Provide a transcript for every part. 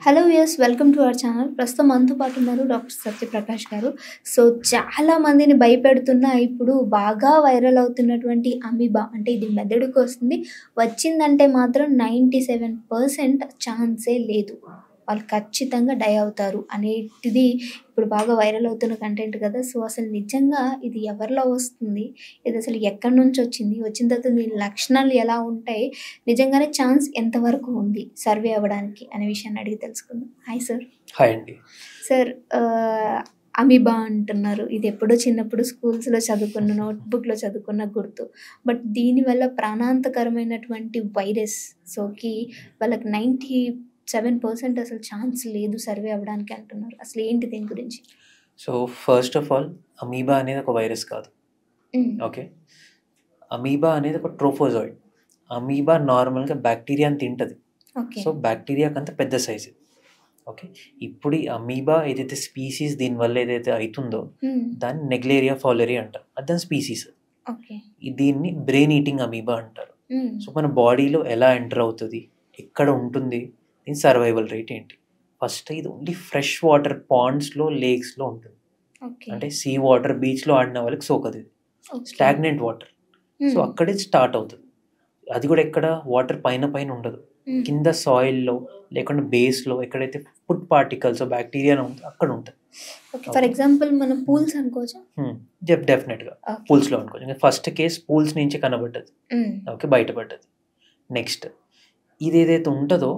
Hello viewers, welcome to our channel. ప్రస్తుతం మనతో పాటు ఉన్నారు డాక్టర్ సత్యప్రకాష్ గారు. సో చాలా మందిని భయపెడుతున్న, ఇప్పుడు బాగా వైరల్ అవుతున్నటువంటి అమీబా, అంటే ఇది మెదడుకు వస్తుంది. వచ్చిందంటే మాత్రం 97% ఛాన్సే లేదు, వాళ్ళు ఖచ్చితంగా డై అవుతారు అనేటిది ఇప్పుడు బాగా వైరల్ అవుతున్న కంటెంట్ కదా. సో అసలు నిజంగా ఇది ఎవరిలో వస్తుంది, ఇది అసలు ఎక్కడి నుంచి వచ్చింది, వచ్చిన తర్వాత దీని లక్షణాలు ఎలా ఉంటాయి, నిజంగానే ఛాన్స్ ఎంతవరకు ఉంది సర్వే అవ్వడానికి అనే విషయాన్ని అడిగి తెలుసుకుందాం. Hi sir. హాయ్ అండి. సార్, అమీబా అంటున్నారు. ఇది ఎప్పుడో చిన్నప్పుడు స్కూల్స్లో చదువుకున్న, నోట్బుక్లో చదువుకున్న గుర్తు. బట్ దీనివల్ల ప్రాణాంతకరమైనటువంటి వైరస్ సోకి వాళ్ళకి 97% అసలు ఛాన్స్ లేదు సర్వే అవ్వడానికి అంటున్నారు. అసలు ఏంటి దీని గురించి? So first of all, amoeba అనేది ఒక వైరస్ కాదు. ఓకే, అమీబా అనేది ఒక ట్రోఫోజాయిడ్. అమీబా నార్మల్గా బ్యాక్టీరియాని తింటుంది. సో బ్యాక్టీరియా కంటే పెద్ద సైజు. ఓకే, ఇప్పుడు ఈ అమీబా ఏదైతే స్పీసీస్ దీనివల్ల ఏదైతే అవుతుందో దాన్ని నెగ్లేరియా ఫౌలరీ అంటారు. అది దాని స్పీసీస్. దీన్ని బ్రెయిన్ ఈటింగ్ అమీబా అంటారు. సో మన బాడీలో ఎలా ఎంటర్ అవుతుంది, ఎక్కడ ఉంటుంది, దీని సర్వైవల్ రేట్ ఏంటి? ఫస్ట్, ఇది ఓన్లీ ఫ్రెష్ వాటర్ పాండ్స్లో, లేక్స్లో ఉంటుంది. అంటే సీ వాటర్, బీచ్లో ఆడిన వాళ్ళకి సోకదు. ఇది స్టాగ్నెంట్ వాటర్. సో అక్కడే స్టార్ట్ అవుతుంది. అది కూడా ఎక్కడ, వాటర్ పైన పైన ఉండదు, కింద సాయిల్లో లేకుండా బేస్లో ఎక్కడైతే ఫుడ్ పార్టికల్స్ బ్యాక్టీరియా ఉంటుందో అక్కడ ఉంటుంది. ఫర్ ఎగ్జాంపుల్ మనం పూల్స్ అనుకోవచ్చు. డెఫినెట్గా పూల్స్లో అనుకోవచ్చు. ఫస్ట్ కేస్ పూల్స్ నుంచి కనబడ్డది. ఓకే, బయటపడ్డది. నెక్స్ట్, ఇది ఏదైతే ఉంటుందో,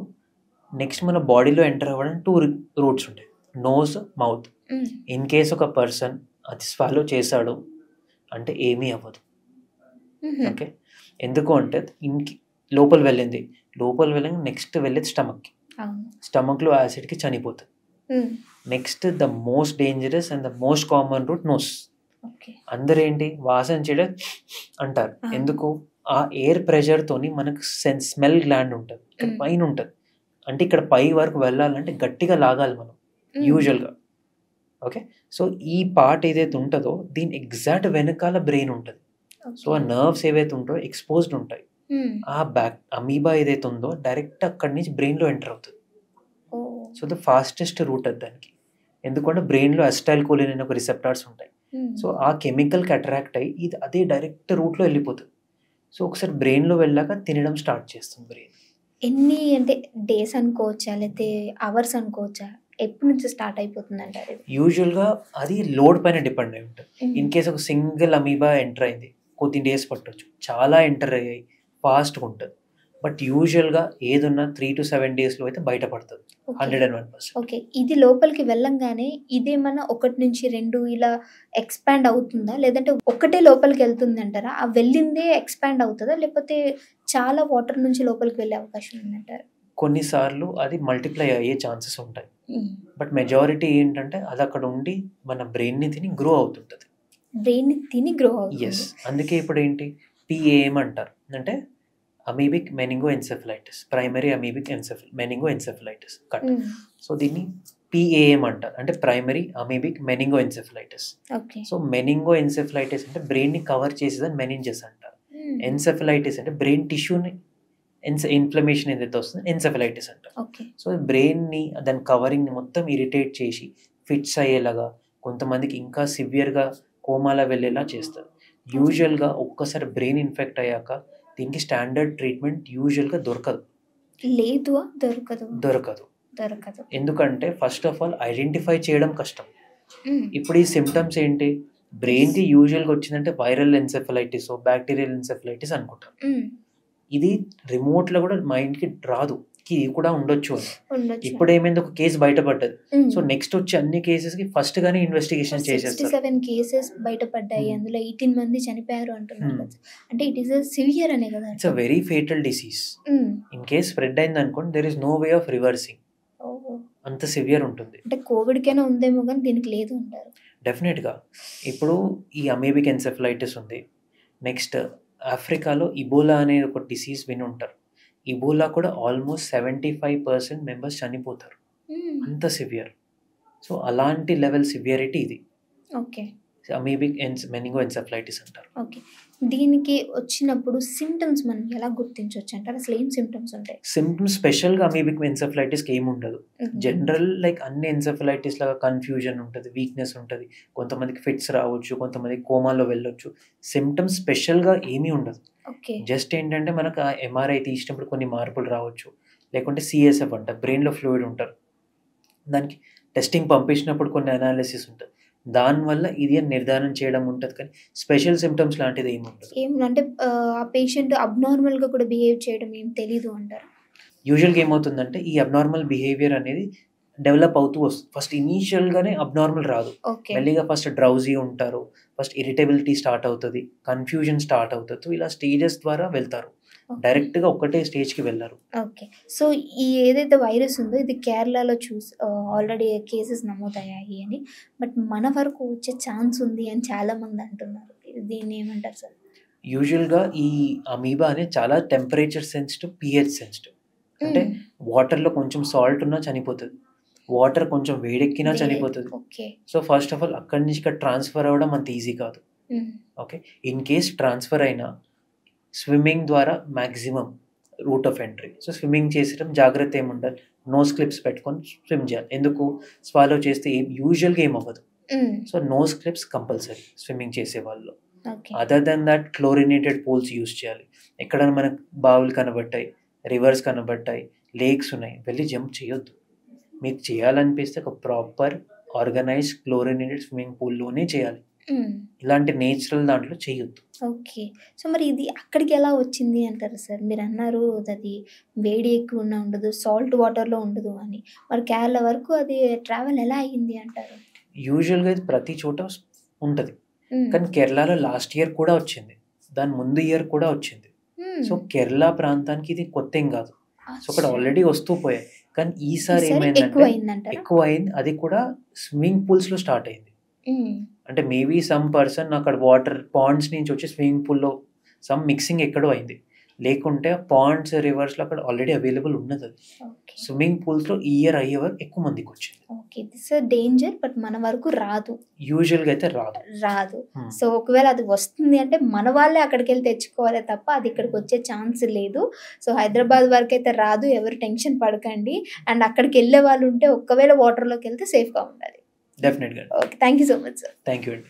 నెక్స్ట్ మన బాడీలో ఎంటర్ అవ్వడానికి 2 రూట్స్ ఉంటాయి, నోస్, మౌత్. ఇన్ కేస్ ఒక పర్సన్ అది స్వాలో చేశాడు అంటే ఏమీ అవ్వదు. ఓకే, ఎందుకు అంటే లోపల వెళ్ళింది, నెక్స్ట్ వెళ్ళేది స్టమక్కి. స్టమక్లో యాసిడ్కి చనిపోతుంది. Next, the most dangerous and the most common route nose. అందరూ ఏంటి, వాసన చేయడం అంటారు. ఎందుకు? ఆ ఎయిర్ ప్రెషర్తోని మనకు స్మెల్ గ్లాండ్ ఉంటుంది, ఇక్కడ పైన ఉంటుంది. అంటే ఇక్కడ పై వరకు వెళ్ళాలంటే గట్టిగా లాగాలి మనం యూజువల్గా. ఓకే, సో ఈ పార్ట్ ఏదైతే ఉంటుందో దీని ఎగ్జాక్ట్ వెనకాల బ్రెయిన్ ఉంటుంది. సో ఆ నర్వ్స్ ఏవైతే ఉంటాయో ఎక్స్పోజ్డ్ ఉంటాయి. ఆ అమీబా ఏదైతే ఉందో డైరెక్ట్ అక్కడి నుంచి బ్రెయిన్లో ఎంటర్ అవుతుంది. సో ద ఫాస్టెస్ట్ రూట్ అది దానికి. ఎందుకంటే బ్రెయిన్లో అసిటైల్ కోలిన్ అనే ఒక రిసెప్టార్స్ ఉంటాయి. సో ఆ కెమికల్కి అట్రాక్ట్ అయ్యి ఇది అదే డైరెక్ట్ రూట్లో వెళ్ళిపోతుంది. సో ఒకసారి బ్రెయిన్లో వెళ్ళాక తినడం స్టార్ట్ చేస్తుంది బ్రెయిన్. ఎన్ని అంటే డేస్ అనుకోవచ్చా, లేకపోతే అవర్స్ అనుకోవచ్చా? ఎప్పటి నుంచి స్టార్ట్ అయిపోతుంది అంటారు? యూజువల్గా అది లోడ్ పైన డిపెండ్ అయి ఉంటుంది. ఇన్ కేస్ ఒక సింగిల్ అమీబా ఎంటర్ అయింది, కొద్ది డేస్ పట్టవచ్చు. చాలా ఎంటర్ అయ్యాయి, ఫాస్ట్గా ఉంటుంది. బట్ యూజువల్గా ఏదున్నా 3 to 7 daysలో అయితే బయటపడుతుంది 101%. ఓకే, ఇది లోపలికి వెళ్ళంగానే ఇదేమన్నా 1 నుంచి 2 ఇలా ఎక్స్పాండ్ అవుతుందా, లేదంటే ఒక్కటే లోపలికి వెళ్తుంది అంటారా? ఆ వెళ్ళిందే ఎక్స్పాండ్ అవుతుందా, లేకపోతే చాలా వాటర్ నుంచి లోపలికి వెళ్ళే అవకాశం ఉందంటారా? కొన్నిసార్లు అది మల్టిప్లై అయ్యే ఛాన్సెస్ ఉంటాయి. బట్ మెజారిటీ ఏంటంటే అది అక్కడ ఉండి మన బ్రెయిన్ని తిని గ్రో అవుతుంటుంది. బ్రెయిన్ని తిని గ్రో అవుతుంది. ఎస్, అందుకే ఇప్పుడు ఏంటి PAM అంటారు, అంటే amoebic meningoencephalitis, primary amoebic meningoencephalitis కట్. సో దీన్ని PAM అంటారు, అంటే primary amoebic meningoencephalitis. So meningoencephalitis అంటే బ్రెయిన్ని కవర్ చేసేదని మెనింజెస్ అంటారు. ఎన్సెఫలైటిస్ అంటే బ్రెయిన్ టిష్యూని ఇన్ఫ్లమేషన్ ఏదైతే వస్తుందో ఎన్సెఫలైటిస్ అంటారు. సో బ్రెయిన్ని దాని కవరింగ్ని మొత్తం ఇరిటేట్ చేసి ఫిట్స్ అయ్యేలాగా, కొంతమందికి ఇంకా సివియర్గా కోమాలా వెళ్ళేలా చేస్తారు. యూజువల్గా ఒక్కసారి బ్రెయిన్ ఇన్ఫెక్ట్ అయ్యాక దీనికి స్టాండర్డ్ ట్రీట్మెంట్ యూజువల్గా దొరకదు. లేదు, దొరకదు. ఎందుకంటే ఫస్ట్ ఆఫ్ ఆల్ ఐడెంటిఫై చేయడం కష్టం. ఇప్పుడు ఈ సిమ్టమ్స్ ఏంటి, బ్రెయిన్కి యూజువల్గా వచ్చిందంటే వైరల్ ఎన్సెఫలైటిస్, బ్యాక్టీరియల్ ఎన్సెఫలైటిస్ అనుకుంటాం. ఇది రిమోట్లో కూడా మైండ్కి రాదు, ఇది కూడా ఉండొచ్చు అని. ఇప్పుడు ఏమైంది, ఒక కేసు బయటపడ్డది. సో నెక్స్ట్ వచ్చే అన్ని కేసెస్కి ఫస్ట్ గానే ఇన్వెస్టిగేషన్ చేసేస్తారు. 67 కేసెస్ బయటపడ్డాయి, అందులో 18 మంది చనిపోయారు అంటున్నారు. అంటే ఇట్ ఈస్ సివియర్ అనే కదా. It's a very fatal disease. In case spread అయింది అనుకోండి, there is no way of reversing. అంత సివియర్ ఉంటుంది. అంటే కోవిడ్కైనా ఉందేమో కానీ దీనికి లేదు అంటారు. డెఫినెట్గా. ఇప్పుడు ఈ అమీబిక్ ఎన్సెఫలైటిస్ ఉంది. నెక్స్ట్ ఆఫ్రికాలో ఇబోలా అనే ఒక డిసీజ్ విని ఉంటారు. ఇబోలా కూడా ఆల్మోస్ట్ 75% మెంబర్స్ చనిపోతారు, అంత సివియర్. సో అలాంటి లెవెల్ సివియరిటీ ఇది. ఓకే, అమీబిక్ మెనింగోఎన్సెఫలైటిస్ అంటారు. ఓకే. దీనికి వచ్చినప్పుడు సిమ్టమ్స్ మనం ఎలా గుర్తించొచ్చు అంటారు? అసలు ఏం సిమ్టమ్స్ ఉంటాయి? సిమ్టమ్స్ స్పెషల్గా అమీబిక్ ఎన్సెఫలైటిస్కి ఏమి ఉండదు. జనరల్ లైక్ అన్ని ఎన్సెఫలైటిస్ లాగా కన్ఫ్యూజన్ ఉంటుంది, వీక్నెస్ ఉంటుంది, కొంతమందికి ఫిట్స్ రావచ్చు, కొంతమంది కోమాలో వెళ్ళొచ్చు. సిమ్టమ్స్ స్పెషల్గా ఏమీ ఉండదు. ఓకే. జస్ట్ ఏంటంటే మనకు ఆ ఎంఆర్ఐ తీసినప్పుడు కొన్ని మార్పులు రావచ్చు, లేకుంటే సిఎస్ఎఫ్ అంట, బ్రెయిన్లో ఫ్లూయిడ్ ఉంటారు, దానికి టెస్టింగ్ పంపించినప్పుడు కొన్ని అనాలిసిస్ ఉంటుంది, దానివల్ల ఇది అని నిర్ధారణ చేయడం ఉంటుంది. కానీ స్పెషల్ సిమ్టమ్స్ లాంటిది ఏమి ఉండదు. ఏమంటే ఆ పేషెంట్ అబ్నార్మల్గా కూడా బిహేవ్ చేయడం ఏం తెలీదు అంటారు. యూజువల్గా ఏమవుతుందంటే ఈ అబ్నార్మల్ బిహేవియర్ అనేది డెవలప్ అవుతూ వస్తుంది. ఫస్ట్ ఇనీషియల్గానే అబ్నార్మల్ రాదు, ఓకే. మెల్లిగా ఫస్ట్ డ్రౌజీ ఉంటారు, ఫస్ట్ ఇరిటబిలిటీ స్టార్ట్ అవుతుంది, కన్ఫ్యూజన్ స్టార్ట్ అవుతుంది. ఇలా స్టేజెస్ ద్వారా వెళ్తారు, డైరెక్ట్గా ఒకటే స్టేజ్కి వెళ్ళారు. ఓకే. సో ఈ ఏదైతే వైరస్ ఉందో ఇది కేరళలో ఆల్రెడీ కేసెస్ నమోదయ్యాయి అని, బట్ మన వరకు వచ్చే ఛాన్స్ ఉంది అని చాలామంది అంటున్నారు. దీన్ని ఏమంటారు సార్? యూజువల్గా ఈ అమీబా అనేది చాలా టెంపరేచర్ సెన్సిటివ్, పిహెచ్ సెన్సిటివ్. అంటే వాటర్లో కొంచెం సాల్ట్ ఉన్నా చనిపోతుంది, వాటర్ కొంచెం వేడెక్కినా చనిపోతుంది. Okay. So first of all అక్కడి నుంచి ఇక్కడ ట్రాన్స్ఫర్ అవ్వడం అంత ఈజీ కాదు. ఓకే. ఇన్ కేస్ ట్రాన్స్ఫర్ అయినా స్విమ్మింగ్ ద్వారా maximum root of entry. So swimming చేసేటప్పుడు జాగ్రత్త ఏముండాలి, నోస్ క్లిప్స్ పెట్టుకొని స్విమ్ చేయాలి. ఎందుకు, స్వాలో చేస్తే యూజువల్గా ఏమవ్వదు. So nose clips compulsory swimming చేసే వాళ్ళు. Other than that chlorinated pools use చేయాలి. ఎక్కడైనా మనకు బావులు కనబట్టాయి, రివర్స్ కనబట్టాయి, లేక్స్ ఉన్నాయి, వెళ్ళి జంప్ చేయొద్దు. మీకు చేయాలనిపిస్తే ఒక ప్రాపర్ ఆర్గనైజ్డ్ క్లోరినేటెడ్ స్విమ్మింగ్ పూల్లోనే చేయాలి, ఇలాంటి నేచురల్ దాంట్లో చేయొద్దు. ఓకే. సో మరి ఇది అక్కడికి ఎలా వచ్చింది అంటారు సార్? మీరు అన్నారు అది వేడి ఎక్కువ ఉండదు, సాల్ట్ వాటర్లో ఉండదు అని. మరి కేరళ వరకు అది ట్రావెల్ ఎలా అయ్యింది అంటారు? యూజువల్గా ఇది ప్రతి చోట ఉంటుంది, కానీ కేరళలో లాస్ట్ ఇయర్ కూడా వచ్చింది, దాని ముందు ఇయర్ కూడా వచ్చింది. సో కేరళ ప్రాంతానికి ఇది కొత్త ఏం కాదు. సో అక్కడ ఆల్రెడీ వస్తూ పోయాయి, కానీ ఈసారి ఏమైందంటే ఎక్కువ అయింది. అది కూడా స్విమ్మింగ్ పూల్స్లో స్టార్ట్ అయింది. అంటే మేబీ సమ్ పర్సన్ అక్కడ వాటర్ పాండ్స్ నుంచి వచ్చి స్విమ్మింగ్ పూల్లో సమ్ మిక్సింగ్ ఎక్కడో అయింది, లేకుంటే పాండ్స్ రివర్స్లో అక్కడ ఆల్రెడీ అవైలబుల్ ఉన్నది. అది స్విమ్మింగ్ పూల్స్లో ఈ ఇయర్ అయ్యే వరకు ఎక్కువ మందికి వచ్చింది. ఓకే. దిస్ డేంజర్, బట్ మన వరకు రాదు, యూజువల్గా అయితే రాదు. సో ఒకవేళ అది వస్తుంది అంటే మన వాళ్ళే అక్కడికి వెళ్ళి తెచ్చుకోవాలి తప్ప అది ఇక్కడికి వచ్చే ఛాన్స్ లేదు. సో హైదరాబాద్ వరకు అయితే రాదు, ఎవరు టెన్షన్ పడకండి. అండ్ అక్కడికి వెళ్ళే వాళ్ళు ఉంటే ఒకవేళ వాటర్లోకి వెళ్తే సేఫ్గా ఉండాలి. డెఫినెట్గా. Okay. Thank you so much sir. Thank you అండి.